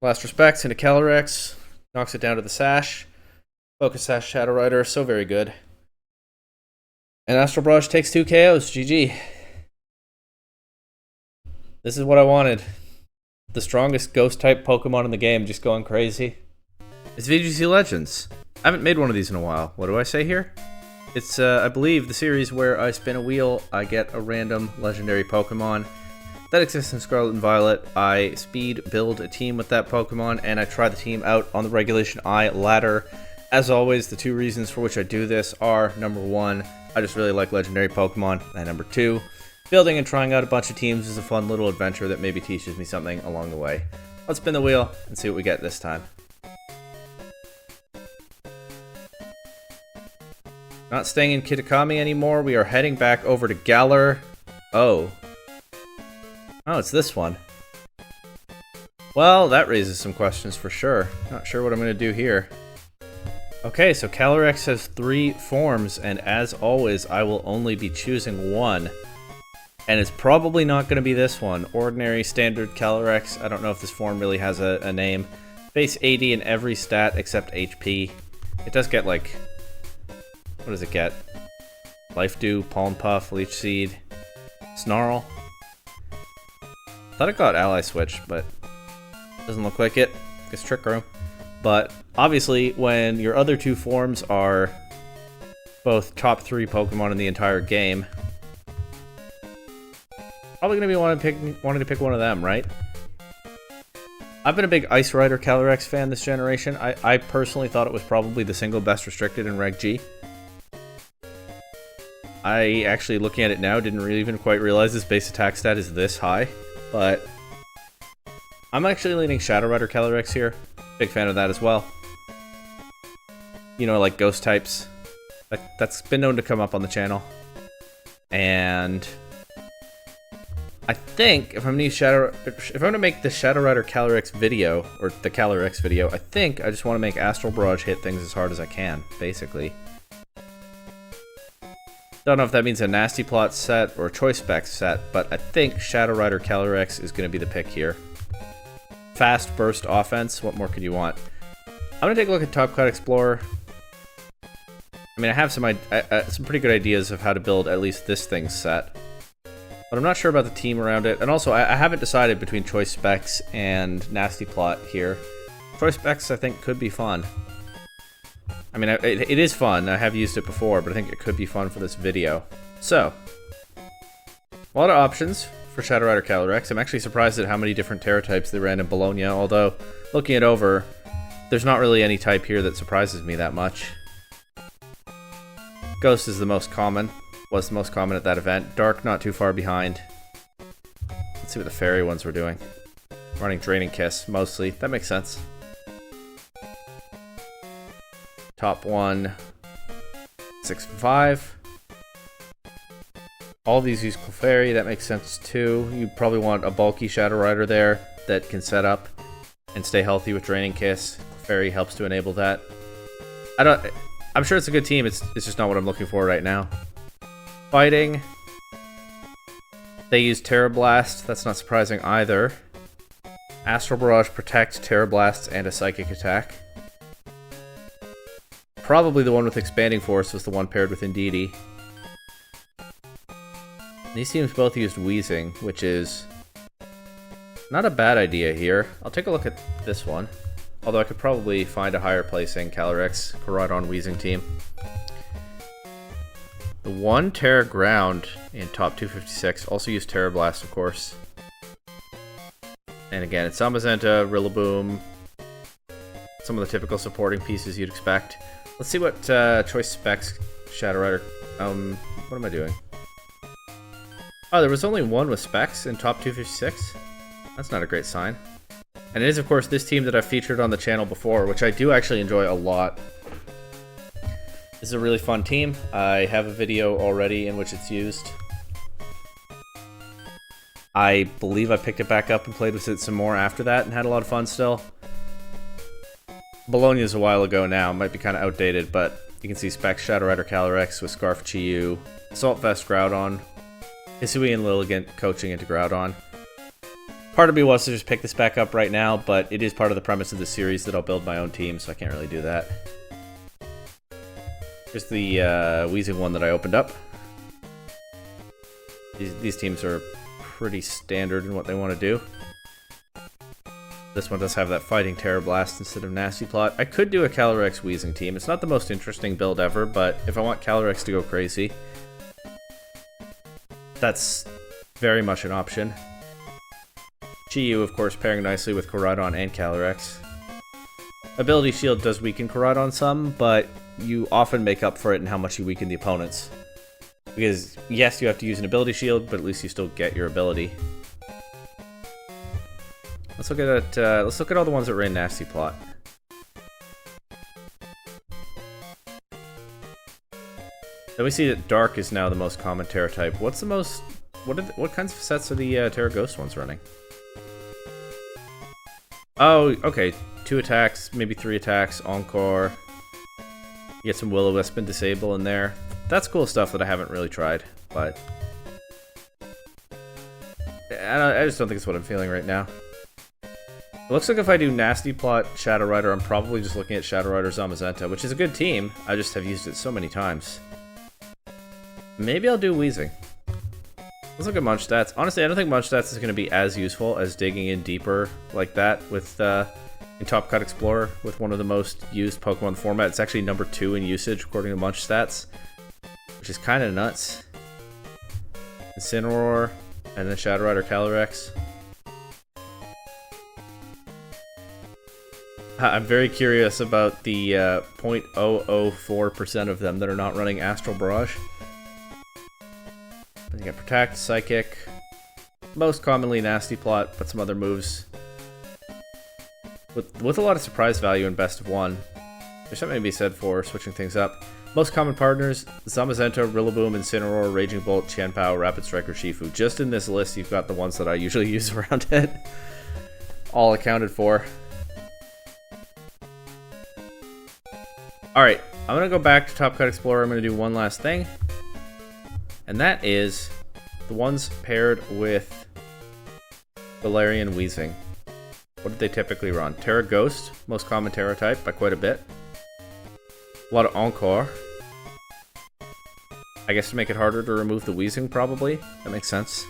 Last respects into Calyrex. Knocks it down to the Sash. Focus Sash Shadow Rider, so very good. And Astral Barrage takes 2 KOs. GG. This is what I wanted. The strongest ghost type Pokemon in the game, just going crazy. It's VGC Legends. I haven't made one of these in a while. What do I say here? It's, I believe, the series where I spin a wheel, I get a random legendary Pokemon that exists in Scarlet and Violet. I speed build a team with that Pokemon, and I try the team out on the Regulation I ladder. As always, the 2 reasons for which I do this are, number 1, I just really like legendary Pokemon, and number 2, building and trying out a bunch of teams is a fun little adventure that maybe teaches me something along the way. Let's spin the wheel and see what we get this time. Not staying in Kitakami anymore. We are heading back over to Galar. Oh, it's this one. Well, that raises some questions for sure. Not sure what I'm going to do here. Okay, so Calyrex has 3 forms, and as always, I will only be choosing one. And it's probably not going to be this one. Ordinary, standard Calyrex. I don't know if this form really has a name. Base 80 in every stat except HP. It does get, like... what does it get? Life Dew, Pollen Puff, Leech Seed, Snarl. Thought it got Ally Switch, but doesn't look like it. It's Trick Room. But obviously, when your other 2 forms are both top 3 Pokemon in the entire game, probably going to be wanting to pick one of them, right? I've been a big Ice Rider Calyrex fan this generation. I personally thought it was probably the single best restricted in Reg G. I actually, looking at it now, didn't really even quite realize this base attack stat is this high, but I'm actually leaning Shadow Rider Calyrex here. Big fan of that as well. You know, like ghost types. That's been known to come up on the channel. And I think if I'm going to make the Shadow Rider Calyrex video, or the Calyrex video, I think I just want to make Astral Barrage hit things as hard as I can, basically. Don't know if that means a Nasty Plot set or a Choice Specs set, but I think Shadow Rider Calyrex is going to be the pick here. Fast burst offense, what more could you want? I'm going to take a look at Top Cut Explorer. I mean, I have some pretty good ideas of how to build at least this thing's set. But I'm not sure about the team around it. And also, I haven't decided between Choice Specs and Nasty Plot here. Choice Specs, I think, could be fun. I mean, it is fun. I have used it before, but I think it could be fun for this video. So, a lot of options for Shadow Rider Calyrex. I'm actually surprised at how many different Terra types they ran in Bologna, although, looking it over, there's not really any type here that surprises me that much. Ghost is the most common. Was the most common at that event. Dark, not too far behind. Let's see what the fairy ones were doing. Running Draining Kiss, mostly. That makes sense. Top 1, 6 and 5. All these use Clefairy, that makes sense too. You probably want a bulky Shadow Rider there that can set up and stay healthy with Draining Kiss. Clefairy helps to enable that. I'm sure it's a good team, it's just not what I'm looking for right now. Fighting. They use Terra Blast, that's not surprising either. Astral Barrage, Protect, Terra Blast, and a Psychic Attack. Probably the one with Expanding Force was the one paired with Indeedee. These teams both used Wheezing, which is not a bad idea here. I'll take a look at this one. Although I could probably find a higher placing Calyrex Koraidon Wheezing team. The one Terra Ground in top 256 also used Terra Blast, of course. And again, it's Zamazenta, Rillaboom, some of the typical supporting pieces you'd expect. Let's see what Choice Specs Shadow Rider... what am I doing? Oh, there was only one with Specs in top 256? That's not a great sign. And it is, of course, this team that I've featured on the channel before, which I do actually enjoy a lot. This is a really fun team. I have a video already in which it's used. I believe I picked it back up and played with it some more after that and had a lot of fun still. Bologna is a while ago now, might be kind of outdated, but you can see Specs Shadow Rider Calyrex with Scarf Chi-Yu, Assault Vest Groudon, Hisui and Lilligant coaching into Groudon. Part of me wants to just pick this back up right now, but it is part of the premise of the series that I'll build my own team, so I can't really do that. Here's the Wheezing one that I opened up. These teams are pretty standard in what they want to do. This one does have that Fighting Terror Blast instead of Nasty Plot. I could do a Calyrex Wheezing team. It's not the most interesting build ever, but if I want Calyrex to go crazy, that's very much an option. Chi-Yu, of course, pairing nicely with Koraidon and Calyrex. Ability Shield does weaken Koraidon some, but you often make up for it in how much you weaken the opponents. Because, yes, you have to use an Ability Shield, but at least you still get your ability. Let's look at all the ones that ran Nasty Plot. Then we see that Dark is now the most common Terra type. What's the most... What kinds of sets are the Terra Ghost ones running? Oh, okay. 2 attacks, maybe 3 attacks, Encore. You get some Will-O-Wisp and Disable in there. That's cool stuff that I haven't really tried, but... I just don't think it's what I'm feeling right now. It looks like if I do Nasty Plot Shadow Rider, I'm probably just looking at Shadow Rider Zamazenta, which is a good team. I just have used it so many times. Maybe I'll do Wheezing. Let's look at Munch Stats. Honestly, I don't think Munch Stats is going to be as useful as digging in deeper like that with in Top Cut Explorer with one of the most used Pokemon in the format. It's actually number 2 in usage according to Munch Stats, which is kind of nuts. Incineroar, and then Shadow Rider Calyrex. I'm very curious about the 0.004% of them that are not running Astral Barrage. Then you got Protect, Psychic, most commonly Nasty Plot, but some other moves. With a lot of surprise value in Best of 1. There's something to be said for switching things up. Most common partners, Zamazenta, Rillaboom, Incineroar, Raging Bolt, Chien-Pao, Rapid Strike, or Shifu. Just in this list, you've got the ones that I usually use around it. All accounted for. Alright, I'm going to go back to Top Cut Explorer. I'm going to do one last thing. And that is the ones paired with Galarian Wheezing. What did they typically run? Terra Ghost, most common Terra type by quite a bit. A lot of Encore. I guess to make it harder to remove the Wheezing, probably. That makes sense.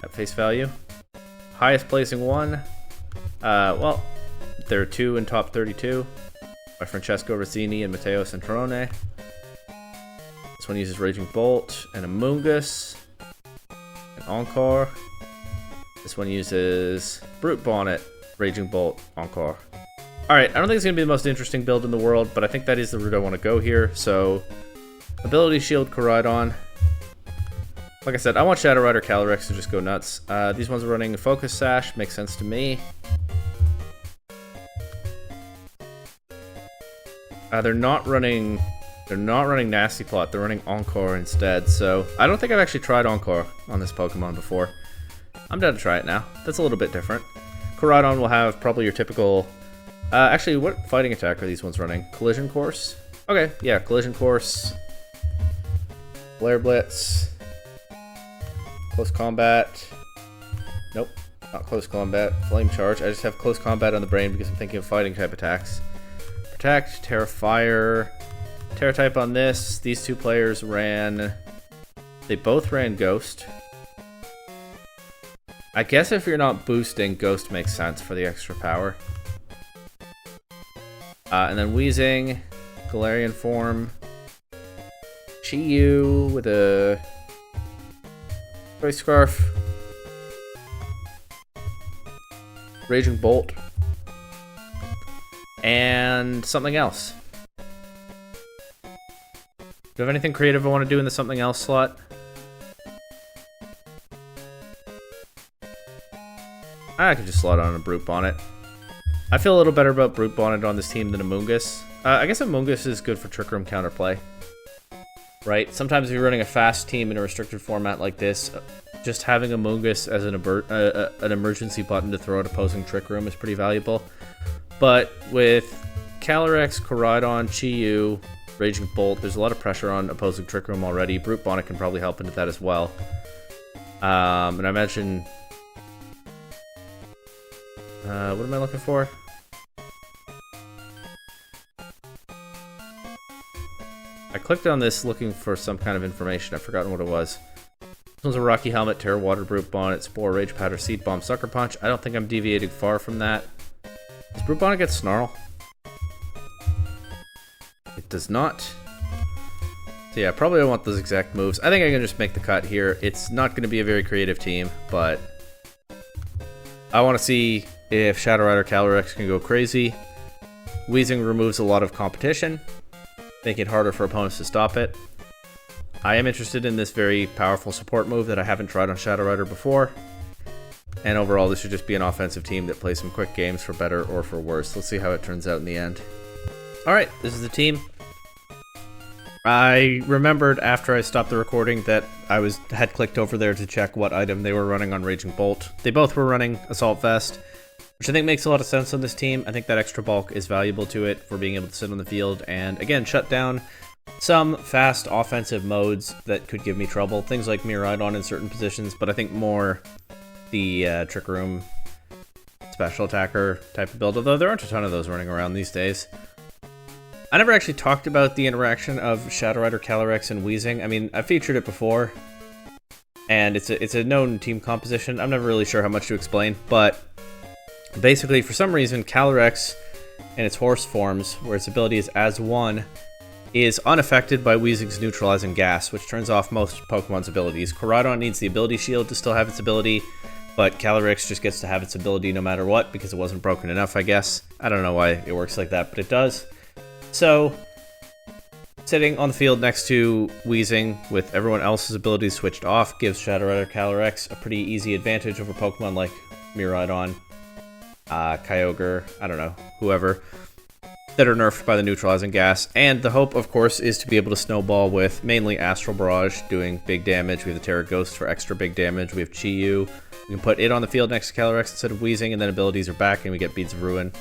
At face value. Highest placing one. Well, there are 2 in top 32. By Francesco Rossini and Matteo Centrone. This one uses Raging Bolt and Amoonguss. And Encore. This one uses Brute Bonnet, Raging Bolt, Encore. Alright, I don't think it's going to be the most interesting build in the world, but I think that is the route I want to go here. So, Ability Shield Koraidon. Like I said, I want Shadow Rider Calyrex to just go nuts. These ones are running Focus Sash, makes sense to me. They're not running Nasty Plot, they're running Encore instead, so I don't think I've actually tried Encore on this Pokemon before. I'm down to try it now. That's a little bit different. Koraidon will have probably your typical... actually, what fighting attack are these ones running? Collision Course? Okay, yeah, Collision Course. Flare Blitz. Close Combat. Nope, not Close Combat. Flame Charge. I just have Close Combat on the brain because I'm thinking of fighting type attacks. Protect, Terra Fire. Terra type on this. These two players ran... They both ran Ghost. I guess if you're not boosting, Ghost makes sense for the extra power. And then Wheezing, Galarian form, Chi-Yu with a Choice Scarf, Raging Bolt, and something else. Do you have anything creative I want to do in the something else slot? I could just slot on a Brute Bonnet. I feel a little better about Brute Bonnet on this team than Amoonguss. I guess Amoonguss is good for Trick Room counterplay. Right? Sometimes if you're running a fast team in a restricted format like this, just having Amoonguss as an emergency button to throw at opposing Trick Room is pretty valuable. But with Calyrex, Koraidon, Chi-Yu, Raging Bolt, there's a lot of pressure on opposing Trick Room already. Brute Bonnet can probably help into that as well. And I imagine What am I looking for? I clicked on this looking for some kind of information. I've forgotten what it was. This one's a Rocky Helmet, Terror, Water Brute Bonnet, Spore, Rage Powder, Seed Bomb, Sucker Punch. I don't think I'm deviating far from that. Does Brute Bonnet get Snarl? It does not. So yeah, probably don't want those exact moves. I think I can just make the cut here. It's not going to be a very creative team, but I want to see if Shadow Rider Calyrex can go crazy. Wheezing removes a lot of competition, making it harder for opponents to stop it. I am interested in this very powerful support move that I haven't tried on Shadow Rider before. And overall, this should just be an offensive team that plays some quick games for better or for worse. Let's see how it turns out in the end. Alright, this is the team. I remembered after I stopped the recording that I had clicked over there to check what item they were running on Raging Bolt. They both were running Assault Vest, which I think makes a lot of sense on this team. I think that extra bulk is valuable to it for being able to sit on the field and, again, shut down some fast offensive modes that could give me trouble. Things like Miraidon in certain positions, but I think more the Trick Room special attacker type of build, although there aren't a ton of those running around these days. I never actually talked about the interaction of Shadow Rider Calyrex and Wheezing. I mean, I've featured it before, and it's a known team composition. I'm never really sure how much to explain, but basically, for some reason, Calyrex and its horse forms, where its ability is as one, is unaffected by Wheezing's neutralizing gas, which turns off most Pokemon's abilities. Koraidon needs the ability shield to still have its ability, but Calyrex just gets to have its ability no matter what, because it wasn't broken enough, I guess. I don't know why it works like that, but it does. So, sitting on the field next to Wheezing with everyone else's abilities switched off gives Shadow Rider Calyrex a pretty easy advantage over Pokemon like Miraidon, Kyogre, I don't know, whoever, that are nerfed by the neutralizing gas. And the hope, of course, is to be able to snowball with mainly Astral Barrage doing big damage. We have the Terra Ghost for extra big damage. We have Chi-Yu. We can put it on the field next to Calyrex instead of Wheezing, and then abilities are back, and we get Beads of Ruin.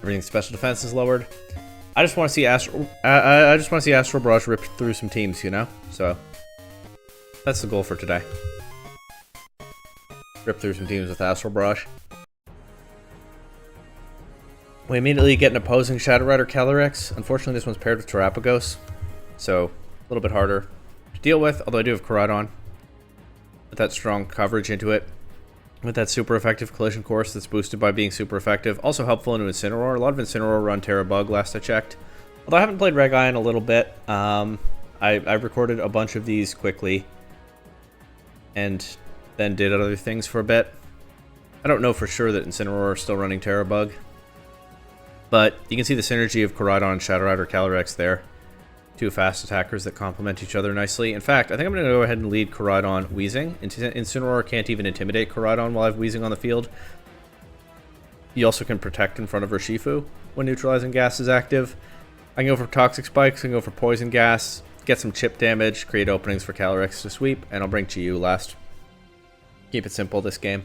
Everything's special defense is lowered. I just want to see Astral Barrage rip through some teams, you know? So that's the goal for today. Rip through some teams with Astral Barrage. We immediately get an opposing Shadow Rider Calyrex. Unfortunately, this one's paired with Terapagos, so a little bit harder to deal with, although I do have Koraidon with that strong coverage into it. With that super effective collision course that's boosted by being super effective. Also helpful into Incineroar. A lot of Incineroar run Terrabug last I checked. Although I haven't played Reg-Eye in a little bit. I recorded a bunch of these quickly. And then did other things for a bit. I don't know for sure that Incineroar is still running Terrabug. But you can see the synergy of Koraidon and Shadow Rider Calyrex there. Two fast attackers that complement each other nicely. In fact, I think I'm going to go ahead and lead Koraidon Wheezing. Incineroar can't even intimidate Koraidon while I have Wheezing on the field. You also can protect in front of Urshifu when neutralizing gas is active. I can go for Toxic Spikes, I can go for Poison Gas, get some chip damage, create openings for Calyrex to sweep, and I'll bring Chi-Yu last. Keep it simple this game.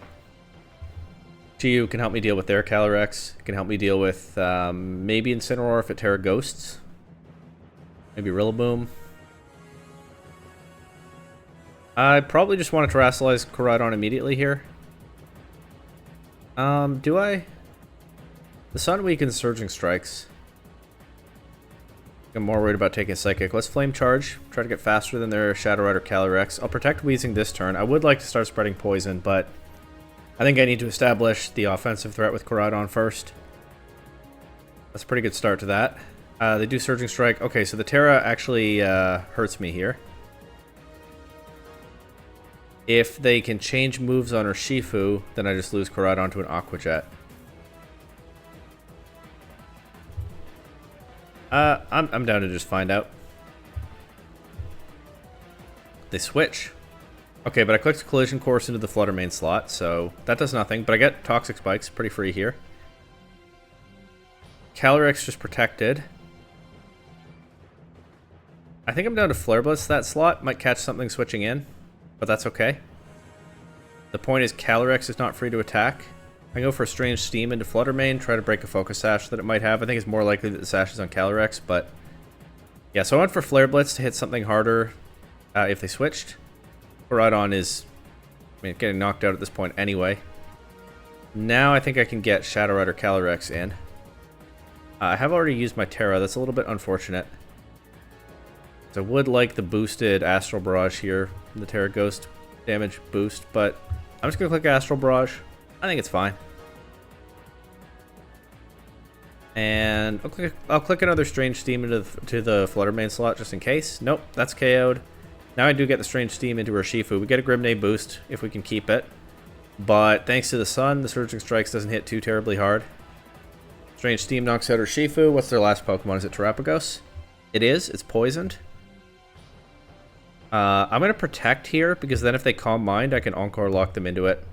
Chi-Yu can help me deal with their Calyrex, can help me deal with maybe Incineroar if it Terra Ghosts. Maybe Rillaboom. I probably just want to Terrasilize Koraidon immediately here. Do I? The Sun weakens Surging Strikes. I'm more worried about taking Psychic. Let's Flame Charge. Try to get faster than their Shadow Rider Calyrex. I'll protect Wheezing this turn. I would like to start spreading Poison, but I think I need to establish the offensive threat with Koraidon first. That's a pretty good start to that. They do Surging Strike. Okay, so the Terra actually hurts me here. If they can change moves on Urshifu, then I just lose Koraidon to an Aqua Jet. I'm down to just find out. They switch. Okay, but I clicked Collision Course into the Flutter Mane slot, so that does nothing. But I get Toxic Spikes, pretty free here. Calyrex just protected. I think I'm down to Flare Blitz that slot. Might catch something switching in, but that's okay. The point is Calyrex is not free to attack. I go for a Strange Steam into Flutter Mane, try to break a Focus Sash that it might have. I think it's more likely that the Sash is on Calyrex, but yeah, so I went for Flare Blitz to hit something harder if they switched. Koraidon is, I mean, getting knocked out at this point anyway. Now I think I can get Shadow Rider Calyrex in. I have already used my Terra. That's a little bit unfortunate. So I would like the boosted Astral Barrage here, the Terra Ghost damage boost, but I'm just going to click Astral Barrage. I think it's fine. And I'll click another Strange Steam into the Flutter main slot just in case. Nope, that's KO'd. Now I do get the Strange Steam into Urshifu. We get a Grimnade boost if we can keep it. But thanks to the Sun, the Surging Strikes doesn't hit too terribly hard. Strange Steam knocks out Urshifu. What's their last Pokemon? Is it Terapagos? It is. It's poisoned. I'm going to Protect here, because then if they Calm Mind, I can Encore lock them into it.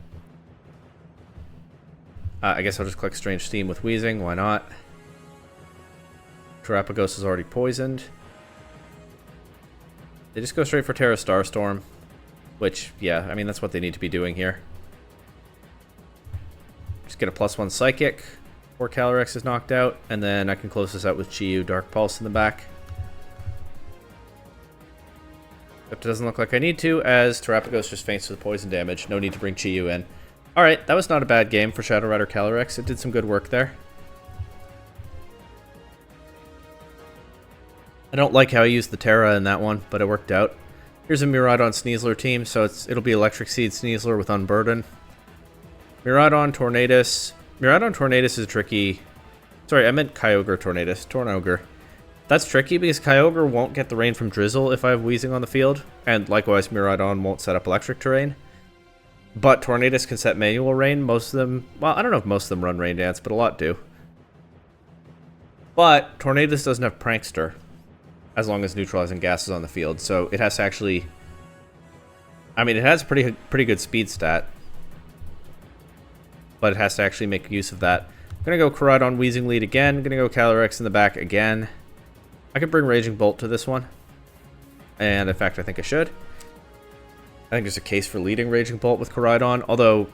I guess I'll just click Strange Steam with Wheezing. Why not? Terapagos is already poisoned. They just go straight for Terra Starstorm. Which, yeah, I mean, that's what they need to be doing here. Just get a +1 Psychic, or Calyrex is knocked out, and then I can close this out with Chi-Yu Dark Pulse in the back. Except it doesn't look like I need to, as Terapagos just faints to the poison damage. No need to bring Chi-Yu in. Alright, that was not a bad game for Shadow Rider Calyrex. It did some good work there. I don't like how I used the Terra in that one, but it worked out. Here's a Miraidon Sneasler team, so it'll be Electric Seed Sneasler with Unburden. Miraidon Tornadus. Miraidon Tornadus is tricky. Sorry, I meant Kyogre Tornadus. Tornogre. That's tricky because Kyogre won't get the rain from Drizzle if I have Wheezing on the field, and likewise Miraidon won't set up electric terrain. But Tornadus can set manual rain. Most of them, well, I don't know if most of them run Rain Dance, but a lot do. But Tornadus doesn't have Prankster, as long as neutralizing gas is on the field, so it has to actually... I mean, it has a pretty good speed stat, but it has to actually make use of that. I'm going to go Koraidon Wheezing lead again. I'm going to go Calyrex in the back again. I could bring Raging Bolt to this one. And in fact, I think I should. I think there's a case for leading Raging Bolt with Koraidon, although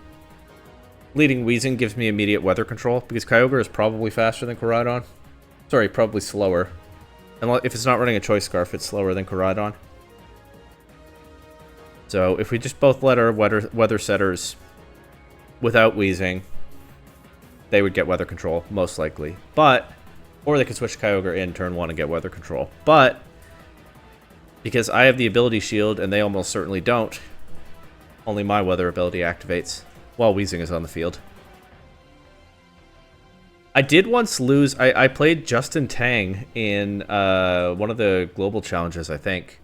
leading Wheezing gives me immediate weather control, because Kyogre is probably faster than Koraidon. Sorry, probably slower. And if it's not running a Choice Scarf, it's slower than Koraidon. So if we just both let our weather setters without Wheezing, they would get weather control, most likely. But, or they could switch Kyogre in turn 1 and get weather control. But, because I have the ability shield and they almost certainly don't, only my weather ability activates while Wheezing is on the field. I did once lose, I played Justin Tang in one of the global challenges, I think.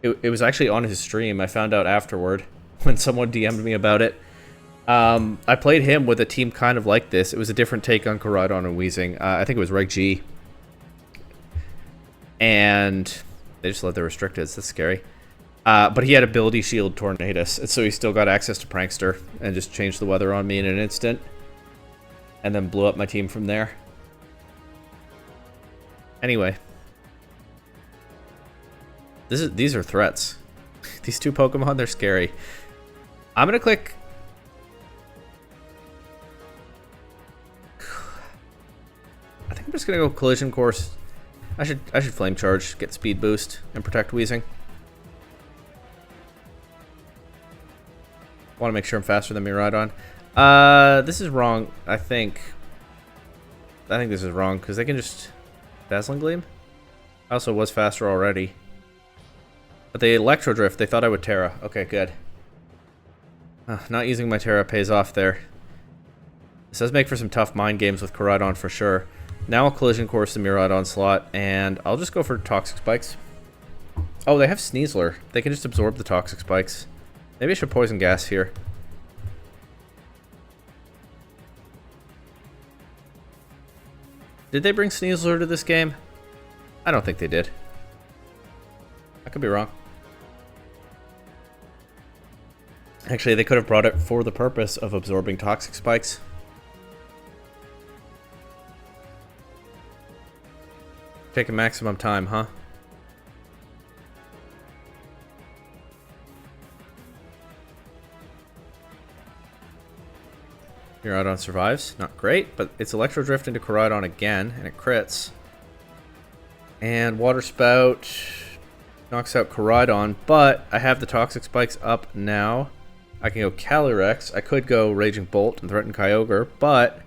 It was actually on his stream. I found out afterward when someone DM'd me about it. I played him with a team kind of like this. It was a different take on Koraidon and Wheezing. I think it was Reg G. And they just let the restricteds. That's scary. But he had Ability Shield Tornadus, and so he still got access to Prankster and just changed the weather on me in an instant. And then blew up my team from there. Anyway. These are threats. These two Pokemon, they're scary. I'm going to click... I think I'm just going to go Collision Course. I should Flame Charge, get Speed Boost, and Protect Wheezing. Want to make sure I'm faster than Miraidon. This is wrong, I think. I think this is wrong, because they can just... Dazzling Gleam? I also was faster already. But they Electro Drift, they thought I would Terra. Okay, good. Not using my Terra pays off there. This does make for some tough mind games with Koraidon for sure. Now I'll Collision Course the Miraidon slot, and I'll just go for Toxic Spikes. Oh, they have Sneasler. They can just absorb the Toxic Spikes. Maybe I should Poison Gas here. Did they bring Sneasler to this game? I don't think they did. I could be wrong. Actually, they could have brought it for the purpose of absorbing Toxic Spikes. Taking maximum time, huh? Miraidon survives. Not great, but it's Electro Drift into Koraidon again, and it crits. And Water Spout knocks out Koraidon, but I have the Toxic Spikes up now. I can go Calyrex. I could go Raging Bolt and threaten Kyogre, but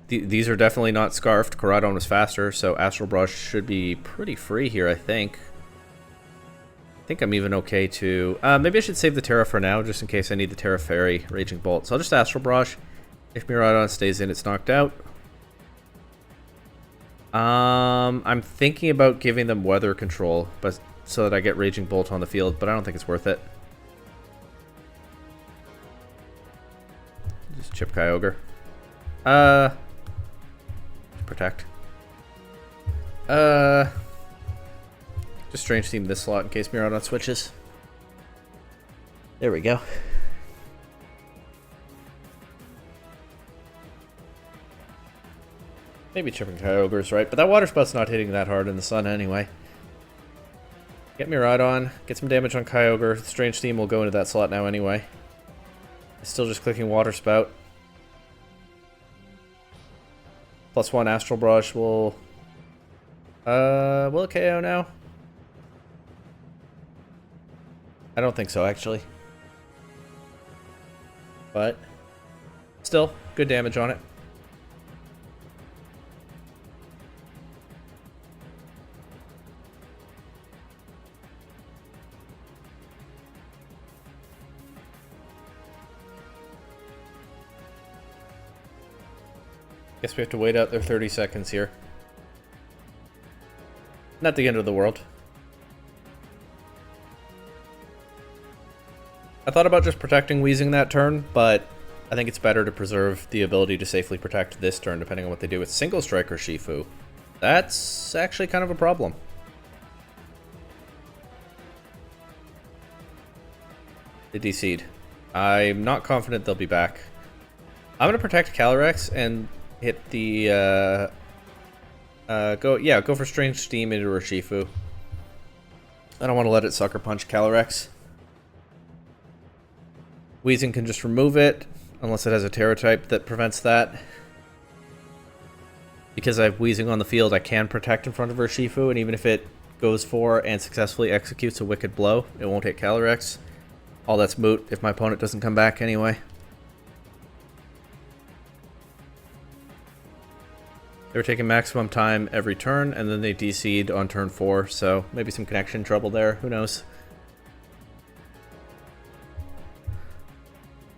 these are definitely not scarfed. Koraidon was faster, so Astral Brush should be pretty free here, I think. I think I'm even okay to... maybe I should save the Terra for now, just in case I need the Terra Fairy Raging Bolt. So I'll just Astral Brush. If Miraidon stays in, it's knocked out. I'm thinking about giving them weather control, but so that I get Raging Bolt on the field, but I don't think it's worth it. Just chip Kyogre. Protect. Just Strange Team this slot in case Miraidon switches. There we go. Maybe chipping Kyogre's right, but that water spout's not hitting that hard in the sun anyway. Get Miraidon, get some damage on Kyogre. Strange Team will go into that slot now anyway. Still just clicking water spout. +1 Astral Brush will it KO now? I don't think so actually. But still, good damage on it. Guess we have to wait out their 30 seconds here. Not the end of the world. I thought about just protecting Weezing that turn, but I think it's better to preserve the ability to safely protect this turn depending on what they do with Single Strike or Shifu. That's actually kind of a problem. They DC'd. I'm not confident they'll be back. I'm going to protect Calyrex and hit the, go for Strange Steam into Urshifu. I don't want to let it Sucker Punch Calyrex. Weezing can just remove it, unless it has a Terra type that prevents that. Because I have Weezing on the field, I can protect in front of Urshifu, and even if it goes for and successfully executes a Wicked Blow, it won't hit Calyrex. All that's moot if my opponent doesn't come back anyway. They were taking maximum time every turn, and then they DC'd on turn 4, so maybe some connection trouble there, who knows.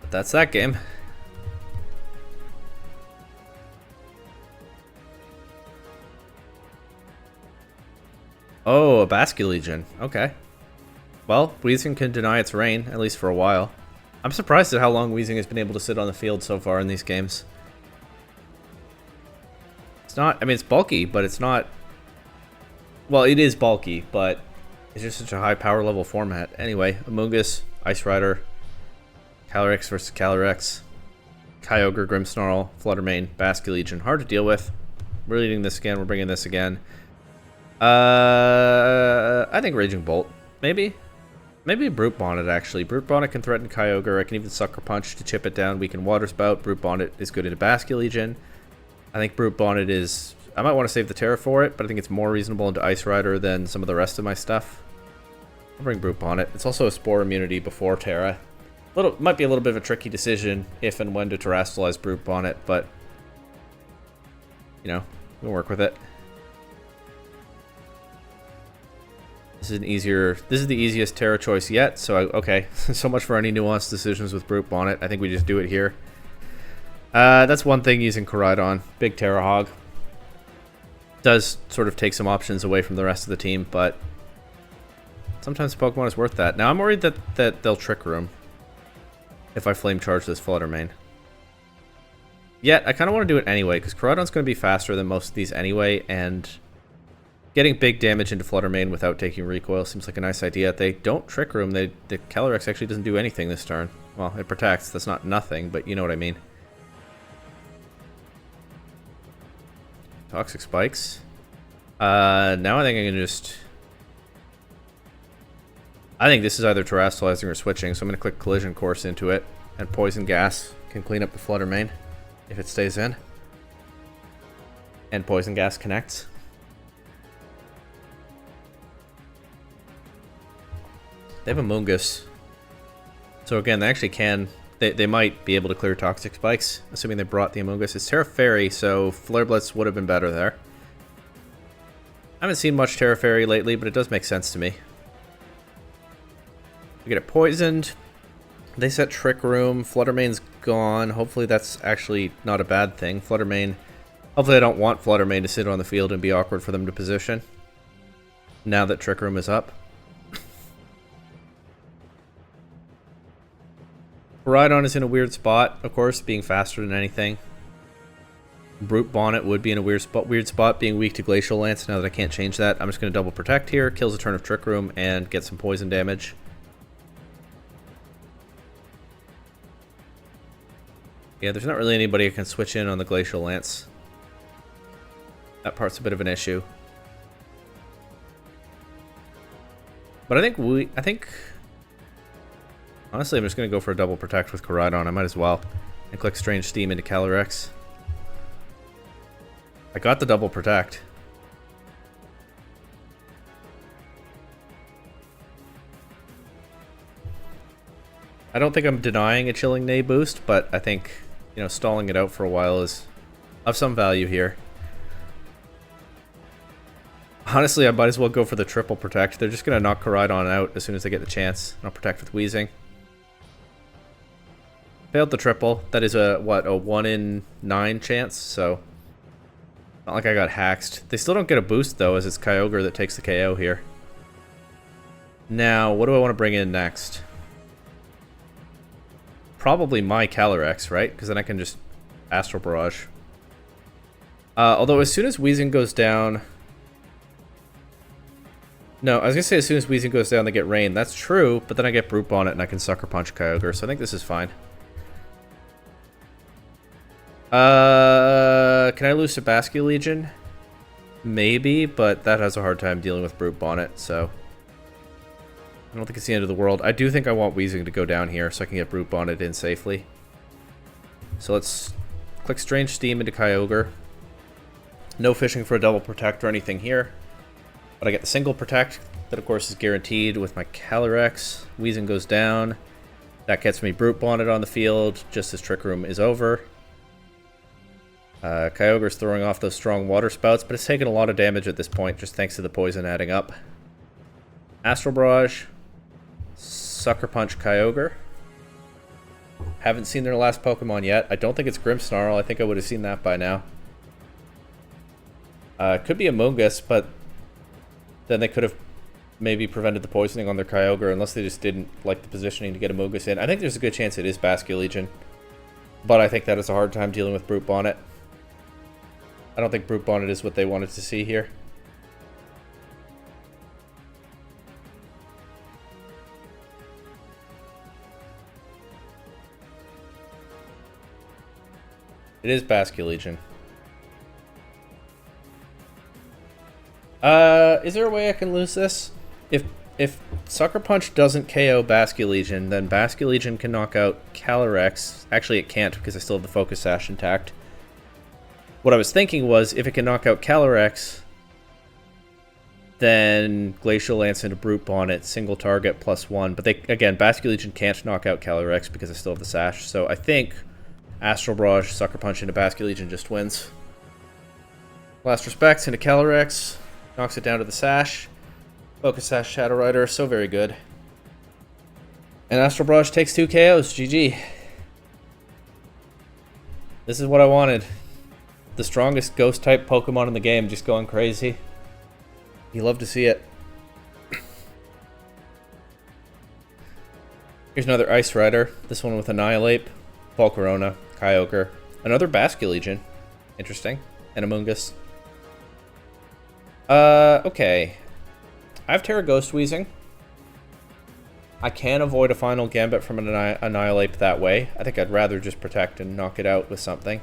But that's that game. Oh, a Basculegion. Okay. Well, Weezing can deny its reign, at least for a while. I'm surprised at how long Weezing has been able to sit on the field so far in these games. It's not, I mean, it's bulky, but it's not... Well, it is bulky, but it's just such a high power level format. Anyway, Amoonguss, Ice Rider, Calyrex versus Calyrex, Kyogre, Grimmsnarl, Fluttermane, Basculegion. Hard to deal with. We're leading this again, we're bringing this again. I think Raging Bolt. Maybe? Maybe Brute Bonnet, actually. Brute Bonnet can threaten Kyogre. I can even Sucker Punch to chip it down. We can Water Spout. Brute Bonnet is good into Basculegion. I think Brute Bonnet is... I might want to save the Terra for it, but I think it's more reasonable into Ice Rider than some of the rest of my stuff. I'll bring Brute Bonnet. It's also a Spore immunity before Terra. Might be a little bit of a tricky decision if and when to Terrastallize Brute Bonnet, but... You know, we'll work with it. This is the easiest Terra choice yet, so okay. So much for any nuanced decisions with Brute Bonnet. I think we just do it here. That's one thing using Koraidon. Big Terra Hog. Does sort of take some options away from the rest of the team, but sometimes Pokemon is worth that. Now I'm worried that they'll Trick Room if I Flame Charge this Fluttermane. Yet, I kind of want to do it anyway, because Koraidon's going to be faster than most of these anyway, and getting big damage into Fluttermane without taking recoil seems like a nice idea. They don't Trick Room. The Calyrex actually doesn't do anything this turn. Well, it protects. That's not nothing, but you know what I mean. Toxic Spikes. Now I think I can just... I think this is either Terrastallizing or switching, so I'm going to click Collision Course into it, and Poison Gas can clean up the Fluttermane if it stays in. And Poison Gas connects. They have a Amoonguss. So again, they actually can... They might be able to clear Toxic Spikes, assuming they brought the Amoonguss. It's Terra Fairy, so Flare Blitz would have been better there. I haven't seen much Terra Fairy lately, but it does make sense to me. We get it poisoned. They set Trick Room. Fluttermane's gone. Hopefully that's actually not a bad thing. Fluttermane... Hopefully I don't want Fluttermane to sit on the field and be awkward for them to position. Now that Trick Room is up. Rhydon is in a weird spot, of course, being faster than anything. Brute Bonnet would be in a weird spot, being weak to Glacial Lance. Now that I can't change that, I'm just going to double protect here, kills a turn of Trick Room, and get some poison damage. Yeah, there's not really anybody who can switch in on the Glacial Lance. That part's a bit of an issue. But I think... Honestly, I'm just going to go for a double protect with Calyrex. I might as well. And click Strange Steam into Calyrex. I got the double protect. I don't think I'm denying a Chilling Neigh boost, but I think, you know, stalling it out for a while is of some value here. Honestly, I might as well go for the triple protect. They're just going to knock Calyrex out as soon as they get the chance. And I'll protect with Wheezing. Failed the triple. That is a, what, a 1 in 9 chance, so... Not like I got hacked. They still don't get a boost, though, as it's Kyogre that takes the KO here. Now, what do I want to bring in next? Probably my Calyrex, right? Because then I can just Astral Barrage. Although, as soon as Wheezing goes down... No, I was going to say as soon as Wheezing goes down, they get Rain. That's true, but then I get Brute Bonnet and I can Sucker Punch Kyogre, so I think this is fine. Can I lose to Basque Legion? Maybe, but that has a hard time dealing with Brute Bonnet, so... I don't think it's the end of the world. I do think I want Wheezing to go down here so I can get Brute Bonnet in safely. So let's click Strange Steam into Kyogre. No fishing for a double protect or anything here. But I get the single protect, that of course is guaranteed with my Calyrex. Wheezing goes down. That gets me Brute Bonnet on the field, just as Trick Room is over. Kyogre's throwing off those strong water spouts, but it's taken a lot of damage at this point, just thanks to the poison adding up. Astral Barrage. Sucker Punch Kyogre. Haven't seen their last Pokemon yet. I don't think it's Grimmsnarl. I think I would have seen that by now. Could be Amoonguss, but then they could have maybe prevented the poisoning on their Kyogre, unless they just didn't like the positioning to get Amoonguss in. I think there's a good chance it is Basque Legion, but I think that is a hard time dealing with Brute Bonnet. I don't think Brute Bonnet is what they wanted to see here. It is Basque Legion. Is there a way I can lose this? If Sucker Punch doesn't KO Basque Legion, then Basque Legion can knock out Calyrex. Actually, it can't because I still have the Focus Sash intact. What I was thinking was, if it can knock out Calyrex, then Glacial Lance into Brute Bonnet, single target, +1. But they, again, Basque Legion can't knock out Calyrex because I still have the Sash. So I think Astral Barrage, Sucker Punch into Basque Legion just wins. Last respects into Calyrex. Knocks it down to the Sash. Focus Sash Shadow Rider, so very good. And Astral Barrage takes 2 KOs. GG. This is what I wanted. The strongest Ghost-type Pokemon in the game, just going crazy. You love to see it. Here's another Ice Rider. This one with Annihilate, Volcarona, Kyogre. Another Basque Legion. Interesting. And Amoonguss. Okay. I have Terra Ghost Wheezing. I can avoid a final Gambit from an Annihilate that way. I think I'd rather just protect and knock it out with something.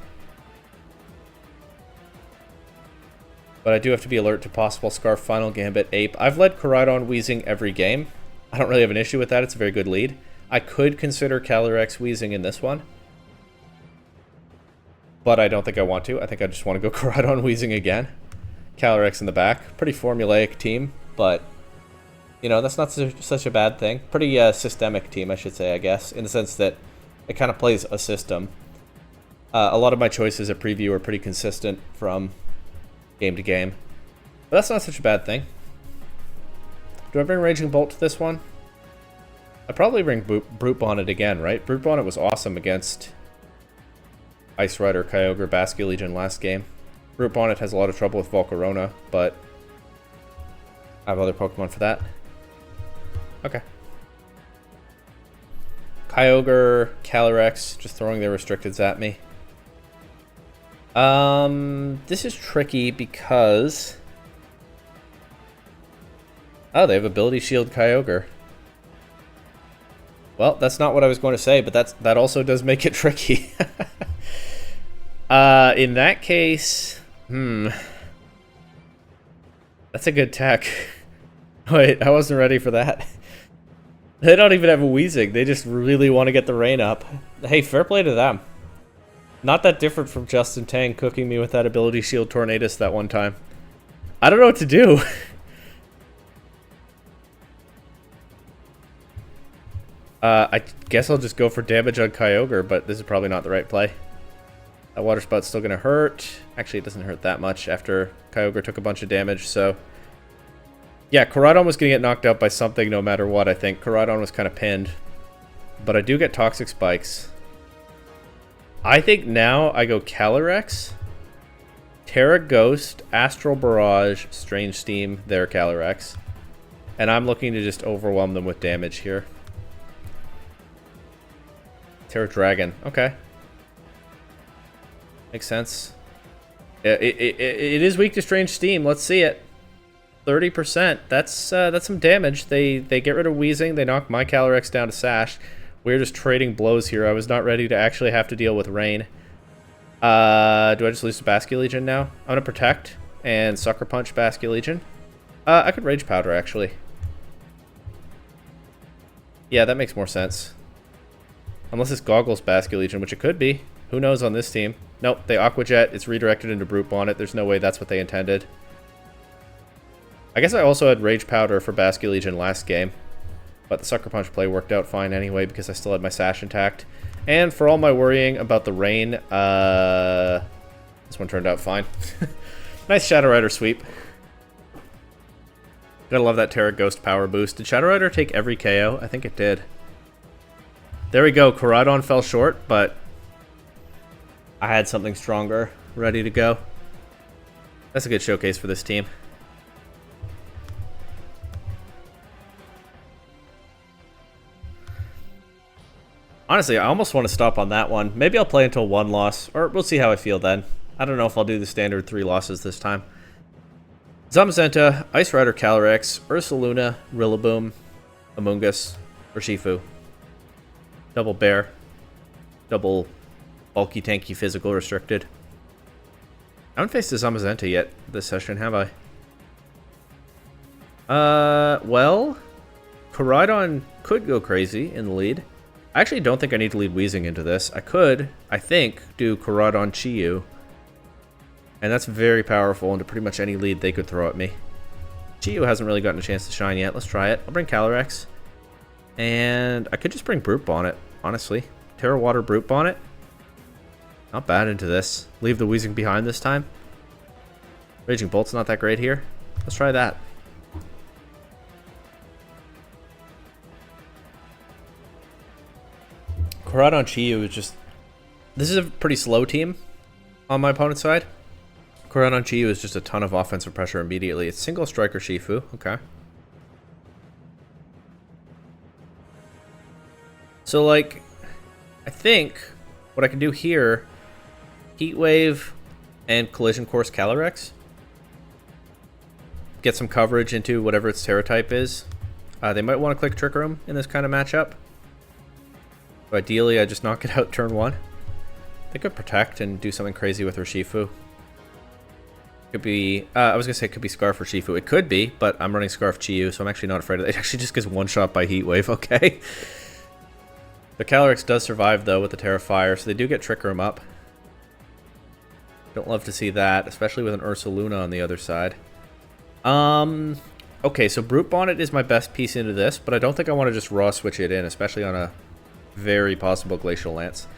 But I do have to be alert to possible Scarf Final Gambit Ape. I've led Calyrex Wheezing every game. I don't really have an issue with that. It's a very good lead. I could consider Calyrex Wheezing in this one. But I don't think I want to. I think I just want to go Calyrex Wheezing again. Calyrex in the back. Pretty formulaic team, but You know, that's not such a bad thing. Pretty systemic team, I should say, I guess, in the sense that it kind of plays a system. A lot of my choices at preview are pretty consistent from game to game. But that's not such a bad thing. Do I bring Raging Bolt to this one? I'd probably bring Brute Bonnet again, right? Brute Bonnet was awesome against Ice Rider, Kyogre, Basculegion last game. Brute Bonnet has a lot of trouble with Volcarona, but I have other Pokemon for that. Okay. Kyogre, Calyrex, just throwing their restricteds at me. This is tricky because... Oh, they have Ability Shield Kyogre. Well, that's not what I was going to say, but that also does make it tricky. In that case... That's a good tech. Wait, I wasn't ready for that. They don't even have a Weezing. They just really want to get the rain up. Hey, fair play to them. Not that different from Justin Tang cooking me with that Ability Shield Tornadus that one time. I don't know what to do. I guess I'll just go for damage on Kyogre, but this is probably not the right play. That Water Spout's still going to hurt. Actually, it doesn't hurt that much after Kyogre took a bunch of damage, so... Yeah, Koraidon was going to get knocked out by something no matter what, I think. Koraidon was kind of pinned. But I do get Toxic Spikes. I think now I go Calyrex, Terra Ghost, Astral Barrage, Strange Steam, their Calyrex. And I'm looking to just overwhelm them with damage here. Terra Dragon, okay. Makes sense. It is weak to Strange Steam, let's see it. 30%. That's some damage. They get rid of Weezing. They knock my Calyrex down to Sash. We're just trading blows here. I was not ready to actually have to deal with rain. Do I just lose to Basculegion now? I'm going to Protect and Sucker Punch Basculegion. I could Rage Powder, actually. Yeah, that makes more sense. Unless it's Goggles Basculegion, which it could be. Who knows on this team? Nope, they Aqua Jet. It's redirected into Brute Bonnet. There's no way that's what they intended. I guess I also had Rage Powder for Basculegion last game, but the Sucker Punch play worked out fine anyway because I still had my Sash intact. And for all my worrying about the rain, this one turned out fine. Nice Shadow Rider sweep. Gotta love that Terra Ghost power boost. Did Shadow Rider take every KO? I think it did. There we go. Koraidon fell short, but I had something stronger ready to go. That's a good showcase for this team. Honestly, I almost want to stop on that one. Maybe I'll play until one loss, or we'll see how I feel then. I don't know if I'll do the standard 3 losses this time. Zamazenta, Ice Rider Calyrex, Ursaluna, Rillaboom, Amoonguss, Urshifu. Double Bear. Double bulky, tanky, physical restricted. I haven't faced a Zamazenta yet this session, have I? Well, Koraidon could go crazy in the lead. I actually don't think I need to lead Weezing into this. I could, I think, do Koraidon Chi-Yu. And that's very powerful into pretty much any lead they could throw at me. Chi-Yu hasn't really gotten a chance to shine yet. Let's try it. I'll bring Calyrex. And I could just bring Brute Bonnet, honestly. Terra Water Brute Bonnet. Not bad into this. Leave the Weezing behind this time. Raging Bolt's not that great here. Let's try that. Koraidon Chi-Yu is just... This is a pretty slow team on my opponent's side. Koraidon Chi-Yu is just a ton of offensive pressure immediately. It's single striker Shifu. Okay. So, like, I think what I can do here, Heat Wave and Collision Course Calyrex. Get some coverage into whatever its Terra type is. They might want to click Trick Room in this kind of matchup. So ideally, I just knock it out turn 1. They could Protect and do something crazy with Urshifu. Could be, I was going to say it could be Scarf Urshifu. It could be, but I'm running Scarf Chi-Yu, so I'm actually not afraid of it. It actually just gets one-shot by Heat Wave, okay? The Calyrex does survive, though, with the Terra Fire, so they do get Trick Room up. Don't love to see that, especially with an Ursaluna on the other side. Okay, so Brute Bonnet is my best piece into this, but I don't think I want to just raw switch it in, especially on a very possible Glacial Lance.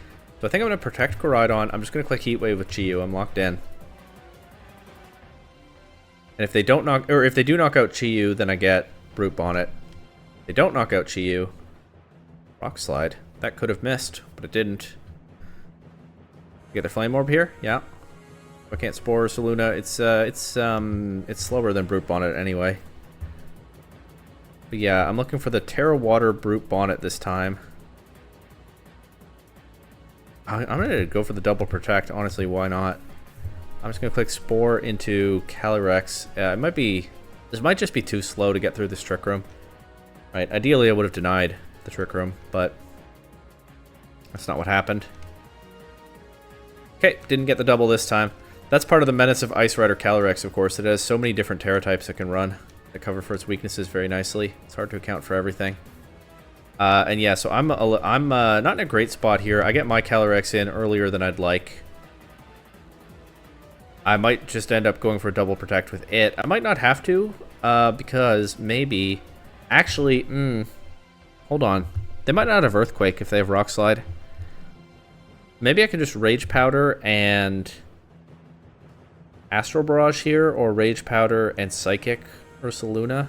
So I think I'm going to protect Koraidon. I'm just going to click Heat Wave with Chiyu. I'm locked in. And if they don't knock, or if they do knock out Chiyu, then I get Brute Bonnet. If they don't knock out Chiyu, Rock Slide. That could have missed, but it didn't. Get a Flame Orb here? Yeah. I can't Spore Saluna. It's slower than Brute Bonnet anyway. But yeah, I'm looking for the Terra Water Brute Bonnet this time. I'm gonna go for the double protect. Honestly, why not? I'm just gonna click Spore into Calyrex. This might just be too slow to get through this Trick Room. Right? Ideally, I would have denied the Trick Room, but that's not what happened. Okay, didn't get the double this time. That's part of the menace of Ice Rider Calyrex, of course. It has so many different Terra types it can run that cover for its weaknesses very nicely. It's hard to account for everything. And yeah, so I'm not in a great spot here. I get my Calyrex in earlier than I'd like. I might just end up going for a double protect with it. I might not have to, because maybe... Actually, hold on. They might not have Earthquake if they have Rock Slide. Maybe I can just Rage Powder and Astral Barrage here, or Rage Powder and Psychic Ursaluna.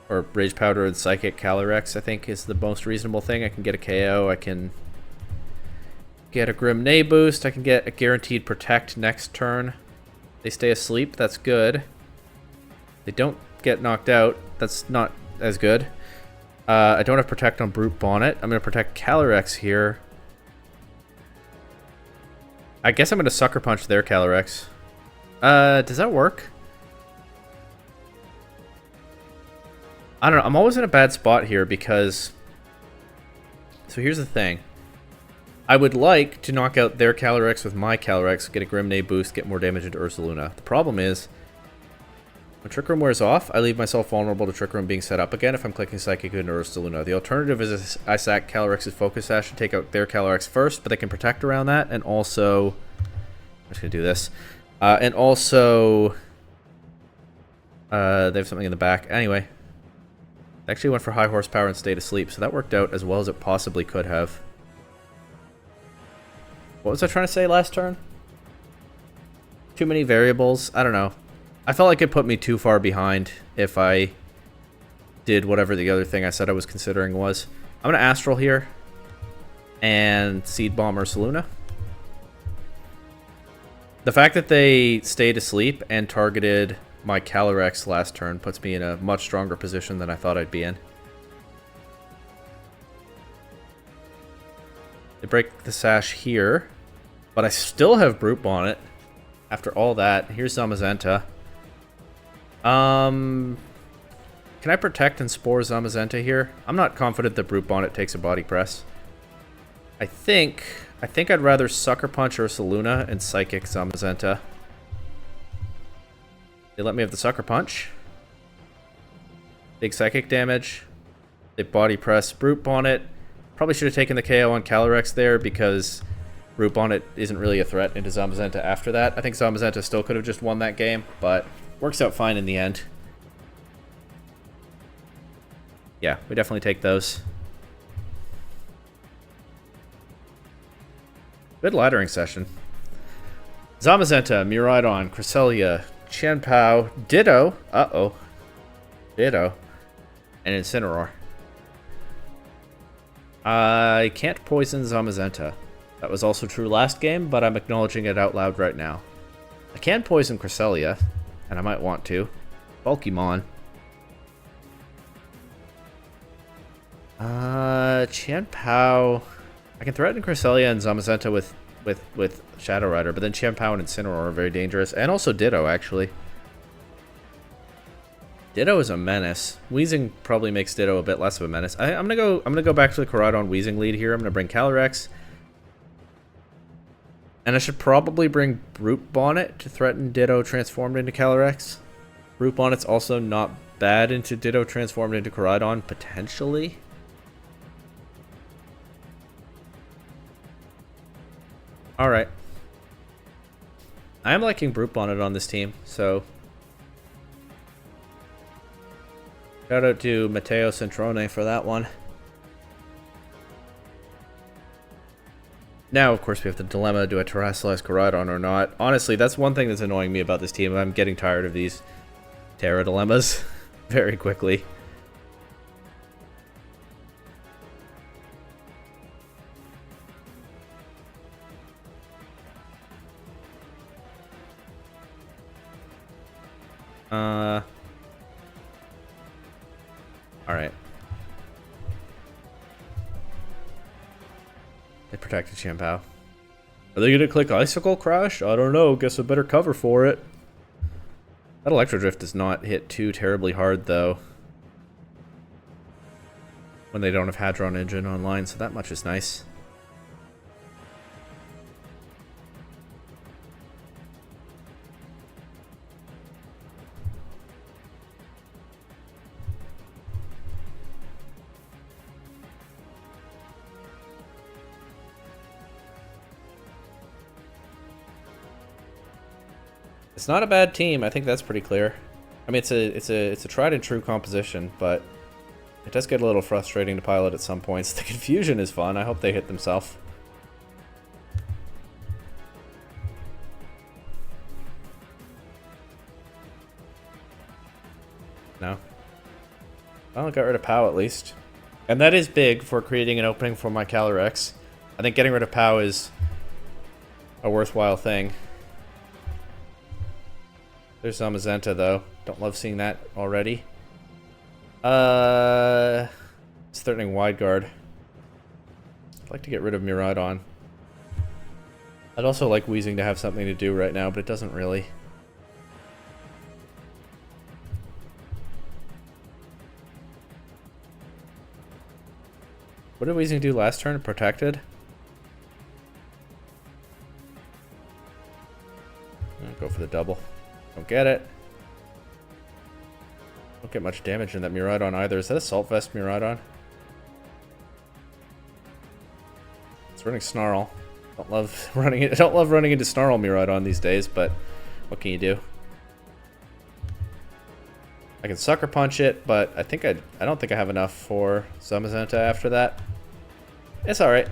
Or Rage Powder and Psychic Calyrex, I think, is the most reasonable thing. I can get a KO, I can get a Grim Nay boost, I can get a guaranteed Protect next turn. They stay asleep, that's good. They don't get knocked out, that's not as good. I don't have Protect on Brute Bonnet. I'm going to protect Calyrex here. I guess I'm going to Sucker Punch their Calyrex. Does that work? I don't know. I'm always in a bad spot here because... So here's the thing. I would like to knock out their Calyrex with my Calyrex, get a Grim Nay boost, get more damage into Ursaluna. The problem is, when Trick Room wears off, I leave myself vulnerable to Trick Room being set up again if I'm clicking Psychic into Ursaluna. The alternative is I sack Calyrex's Focus Sash and take out their Calyrex first, but they can protect around that, and also... I'm just going to do this. And also... they have something in the back. Anyway. I actually went for high horsepower and stayed asleep, so that worked out as well as it possibly could have. What was I trying to say last turn? Too many variables? I don't know. I felt like it put me too far behind if I did whatever the other thing I said I was considering was. I'm going to Astral here and Seed Bomb Ursaluna. The fact that they stayed asleep and targeted my Calyrex last turn puts me in a much stronger position than I thought I'd be in. They break the Sash here, but I still have Brute Bonnet after all that. Here's Zamazenta. Can I protect and Spore Zamazenta here? I'm not confident that Brute Bonnet takes a Body Press. I think I'd rather Sucker Punch Ursaluna and Psychic Zamazenta. They let me have the Sucker Punch. Big Psychic damage. They Body Press Brute Bonnet. Probably should have taken the KO on Calyrex there because Brute Bonnet isn't really a threat into Zamazenta after that. I think Zamazenta still could have just won that game, but works out fine in the end. Yeah, we definitely take those. Good laddering session. Zamazenta, Miraidon, Cresselia, Chien-Pao, Ditto, Ditto, and Incineroar. I can't poison Zamazenta. That was also true last game, but I'm acknowledging it out loud right now. I can poison Cresselia, and I might want to. Pokemon. Chien-Pao. I can threaten Cresselia and Zamazenta with Shadow Rider, but then Chien-Pao and Incineroar are very dangerous, and also Ditto, actually. Ditto is a menace. Weezing probably makes Ditto a bit less of a menace. I'm gonna go back to the Koraidon Weezing lead here. I'm gonna bring Calyrex, and I should probably bring Brute Bonnet to threaten Ditto transformed into Calyrex. Brute Bonnet's also not bad into Ditto transformed into Koraidon, potentially. Alright. I am liking Brute Bonnet on this team, so Shout out to Matteo Centrone for that one. Now, of course, we have the dilemma, do I Terrasilize Koraidon or not? Honestly, that's one thing that's annoying me about this team. I'm getting tired of these Terra dilemmas very quickly. Alright. They protected Champao. Are they gonna click Icicle Crash? I don't know. Guess I better cover for it. That Electro Drift does not hit too terribly hard, though. When they don't have Hadron Engine online, so that much is nice. It's not a bad team. I think that's pretty clear. I mean, it's a tried and true composition, but it does get a little frustrating to pilot at some points. The confusion is fun. I hope they hit themselves. No. Well, I got rid of Pow at least. And that is big for creating an opening for my Calyrex. I think getting rid of Pow is a worthwhile thing. There's Zamazenta, though. Don't love seeing that already. It's threatening Wide Guard. I'd like to get rid of Miraidon. I'd also like Weezing to have something to do right now, but it doesn't really. What did Weezing do last turn? Protected? I'll go for the double. Don't get it. Don't get much damage in that Miraidon either. Is that a Salt Vest Miraidon? It's running Snarl. Don't love running into Snarl Miraidon these days, but what can you do? I can Sucker Punch it, but I don't think I have enough for Zamazenta after that. It's alright.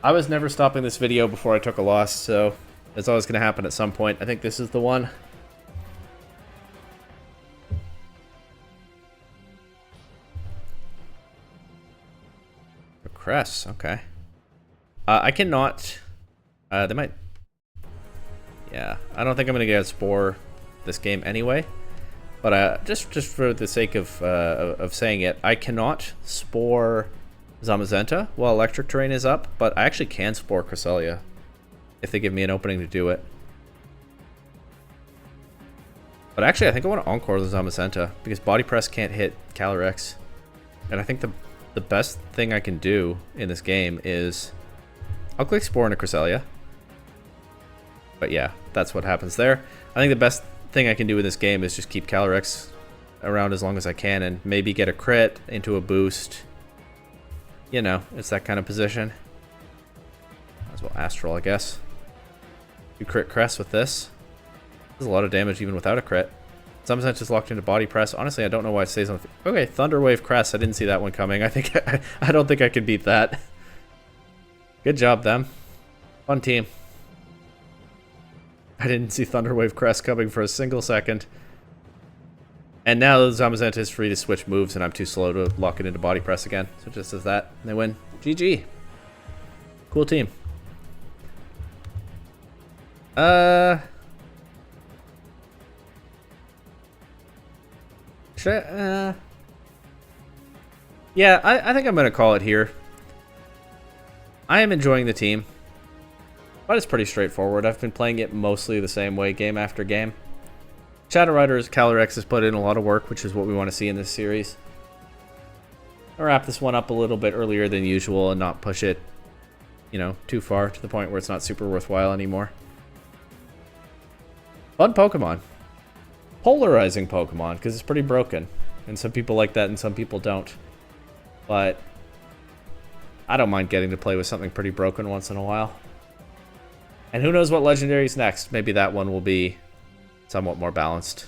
I was never stopping this video before I took a loss, so it's always going to happen at some point. I think this is the one. Cress, okay. I cannot... they might... Yeah, I don't think I'm going to get a Spore this game anyway. But just for the sake of saying it, I cannot Spore Zamazenta while Electric Terrain is up, but I actually can Spore Cresselia if they give me an opening to do it. But actually, I think I want to Encore the Zamazenta because Body Press can't hit Calyrex. And I think the best thing I can do in this game is I'll click Spore into Cresselia. But yeah, that's what happens there. I think the best thing I can do in this game is just keep Calyrex around as long as I can and maybe get a crit into a boost. You know, it's that kind of position. Might as well Astral, I guess. You crit Crest with this. There's a lot of damage even without a crit. Zamazenta is locked into Body Press. Honestly, I don't know why it stays on. Okay, Thunderwave Crest. I didn't see that one coming. I don't think I can beat that. Good job, them. Fun team. I didn't see Thunderwave Crest coming for a single second. And now Zamazenta is free to switch moves, and I'm too slow to lock it into Body Press again. So it just does that, and they win. GG. Cool team. Yeah, I think I'm going to call it here. I am enjoying the team. But it's pretty straightforward. I've been playing it mostly the same way, game after game. Shadow Rider's Calyrex has put in a lot of work, which is what we want to see in this series. I'll wrap this one up a little bit earlier than usual and not push it, you know, too far to the point where it's not super worthwhile anymore. Fun Pokemon. Polarizing Pokemon, because it's pretty broken. And some people like that and some people don't. But I don't mind getting to play with something pretty broken once in a while. And who knows what Legendary's next. Maybe that one will be somewhat more balanced.